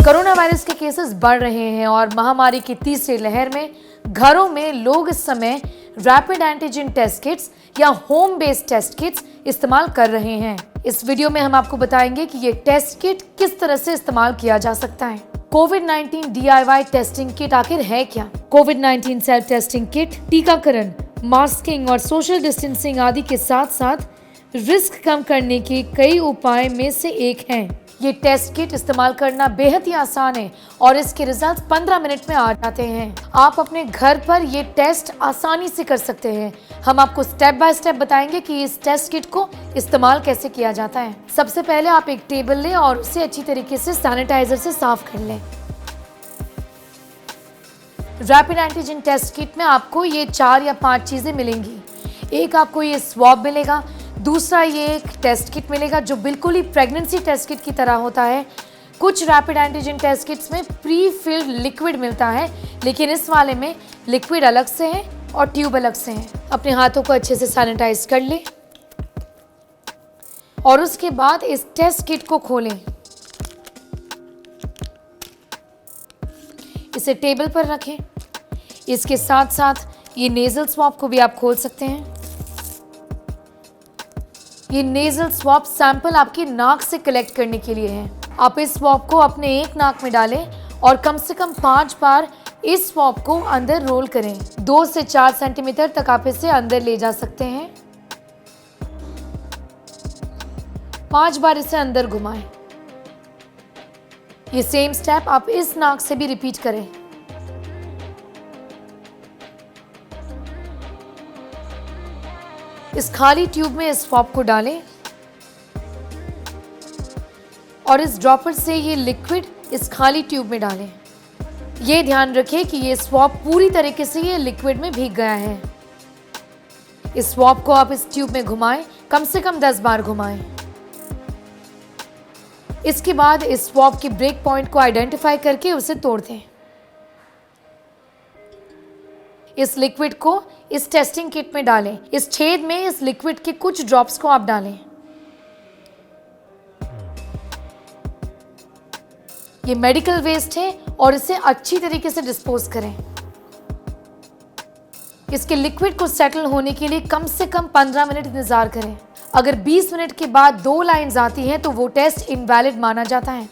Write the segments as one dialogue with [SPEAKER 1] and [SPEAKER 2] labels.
[SPEAKER 1] Corona virus के cases बढ़ रहे हैं और महामारी की तीसरी लहर में घरों में लोग इस समय रैपिड एंटीजन टेस्ट किट्स या होम बेस्ड टेस्ट किट्स इस्तेमाल कर रहे हैं। इस वीडियो में हम आपको बताएंगे कि ये टेस्ट किट किस तरह से इस्तेमाल किया जा सकता है। कोविड-19 DIY टेस्टिंग किट आखिर है क्या? कोविड-19 सेल्फ टेस्टिंग किट टीकाकरण, मास्किंग और सोशल डिस्टेंसिंग आदि के साथ साथ रिस्क कम करने के कई उपाय में से एक है। ये टेस्ट किट इस्तेमाल करना बेहद ही आसान है और इसके रिजल्ट 15 मिनट में आ जाते हैं। आप अपने घर पर ये टेस्ट आसानी से कर सकते हैं। हम आपको स्टेप बाय स्टेप बताएंगे कि इस टेस्ट किट को इस्तेमाल कैसे किया जाता है। सबसे पहले आप एक टेबल लें और उसे अच्छी तरीके से सैनिटाइजर से साफ कर लें। रैपिड एंटीजन टेस्ट किट में आपको ये 4 या 5 चीजें मिलेंगी। एक आपको ये स्वैब मिलेगा, दूसरा ये एक टेस्ट किट मिलेगा जो बिल्कुल ही प्रेगनेंसी टेस्ट किट की तरह होता है। कुछ रैपिड एंटीजन टेस्ट किट्स में प्री फिल्ड लिक्विड मिलता है, लेकिन इस वाले में लिक्विड अलग से है और ट्यूब अलग से है। अपने हाथों को अच्छे से सैनिटाइज कर लें और उसके बाद इस टेस्ट किट को खोलें। इसे टेबल पर रखें। इसके साथ साथ ये नेजल स्वैब को भी आप खोल सकते हैं। ये नेजल स्वैब सैंपल आपकी नाक से कलेक्ट करने के लिए है। आप इस स्वैब को अपने एक नाक में डालें और कम से कम 5 बार इस स्वैब को अंदर रोल करें। 2 से 4 सेंटीमीटर तक आप इसे अंदर ले जा सकते हैं। 5 बार इसे अंदर घुमाएं। ये सेम स्टेप आप इस नाक से भी रिपीट करें। इस खाली ट्यूब में इस स्वैब को डालें और इस ड्रॉपर से ये लिक्विड इस खाली ट्यूब में डालें। ये ध्यान रखें कि ये स्वैब पूरी तरीके से ये लिक्विड में भीग गया है। इस स्वैब को आप इस ट्यूब में घुमाएं, कम से कम 10 बार घुमाएं। इसके बाद इस स्वैब की ब्रेक पॉइंट को आइडेंटिफाई करके उसे तोड़ दें। इस लिक्विड को इस टेस्टिंग किट में डालें। इस छेद में इस लिक्विड के कुछ ड्रॉप्स को आप डालें। ये मेडिकल वेस्ट है और इसे अच्छी तरीके से डिस्पोज करें। इसके लिक्विड को सेटल होने के लिए कम से कम 15 मिनट इंतजार करें। अगर 20 मिनट के बाद 2 लाइंस आती हैं तो वो टेस्ट इनवैलिड माना जाता है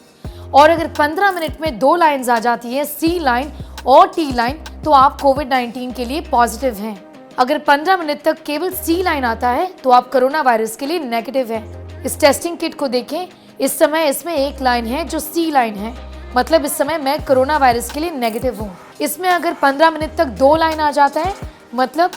[SPEAKER 1] और अगर 15 मिनट में 2 लाइंस आ जाती है, C लाइन और T लाइन, तो आप कोविड-19 के लिए पॉजिटिव हैं। अगर 15 मिनट तक केवल C लाइन आता है तो आप कोरोना वायरस के लिए नेगेटिव हैं। इस टेस्टिंग किट को देखें। इस समय इसमें एक लाइन है जो C लाइन है, मतलब इस समय मैं कोरोना वायरस के लिए नेगेटिव हूँ। इसमें अगर 15 मिनट तक 2 लाइन आ जाता है, मतलब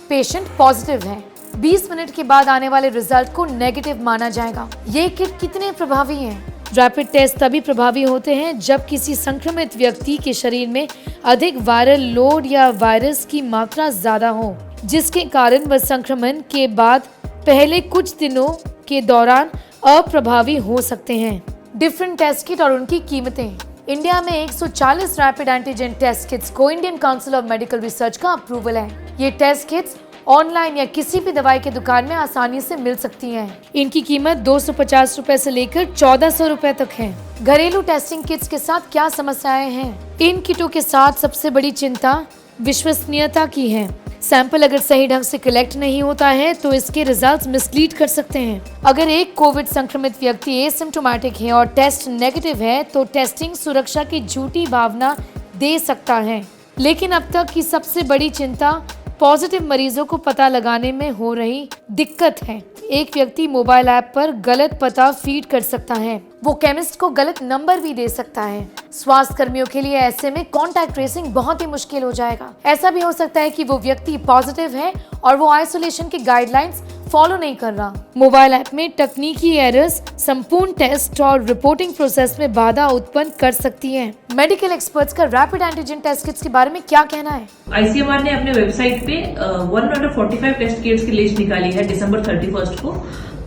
[SPEAKER 1] पेशेंट पॉजिटिव है। 20 मिनट के बाद आने वाले रिजल्ट को नेगेटिव माना जाएगा। ये किट कितने प्रभावी हैं? रैपिड टेस्ट तभी प्रभावी होते हैं जब किसी संक्रमित व्यक्ति के शरीर में अधिक वायरल लोड या वायरस की मात्रा ज्यादा हो, जिसके कारण वह संक्रमण के बाद पहले कुछ दिनों के दौरान अप्रभावी हो सकते हैं। डिफरेंट टेस्ट किट और उनकी कीमतें। इंडिया में 140 रैपिड एंटीजन टेस्ट किट्स को Indian council of medical research का अप्रूवल है। ये टेस्ट किट्स ऑनलाइन या किसी भी दवाई की दुकान में आसानी से मिल सकती हैं। इनकी कीमत 250 रुपए से लेकर 1400 रुपए तक है। घरेलू टेस्टिंग किट्स के साथ क्या समस्याएं हैं? इन किटों के साथ सबसे बड़ी चिंता विश्वसनीयता की है। सैंपल अगर सही ढंग से कलेक्ट नहीं होता है तो इसके रिजल्ट्स मिसलीड कर सकते हैं। अगर एक कोविड संक्रमित व्यक्ति एसिम्प्टोमेटिक है और टेस्ट नेगेटिव है तो टेस्टिंग सुरक्षा की झूठी भावना दे सकता है। लेकिन अब तक की सबसे बड़ी चिंता पॉजिटिव मरीजों को पता लगाने में हो रही दिक्कत है। एक व्यक्ति मोबाइल ऐप पर गलत पता फीड कर सकता है। वो केमिस्ट को गलत नंबर भी दे सकता है। स्वास्थ्य कर्मियों के लिए ऐसे में कॉन्टैक्ट ट्रेसिंग बहुत ही मुश्किल हो जाएगा। ऐसा भी हो सकता है कि वो व्यक्ति पॉजिटिव है और वो आइसोलेशन की गाइडलाइंस फॉलो नहीं कर रहा। मोबाइल ऐप में तकनीकी एरर्स संपूर्ण टेस्ट और रिपोर्टिंग प्रोसेस में बाधा उत्पन्न कर सकती हैं। मेडिकल एक्सपर्ट्स का रैपिड एंटीजन टेस्ट किट्स के बारे में क्या कहना है?
[SPEAKER 2] ICMR ने अपने वेबसाइट पे 145 टेस्ट किट्स की लिस्ट निकाली है दिसंबर 31 को।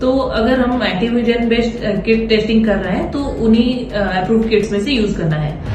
[SPEAKER 2] तो अगर हम एंटीजन बेस्ड किट टेस्टिंग कर रहे हैं तो उन्हीं अप्रूव्ड किट्स में से यूज करना है।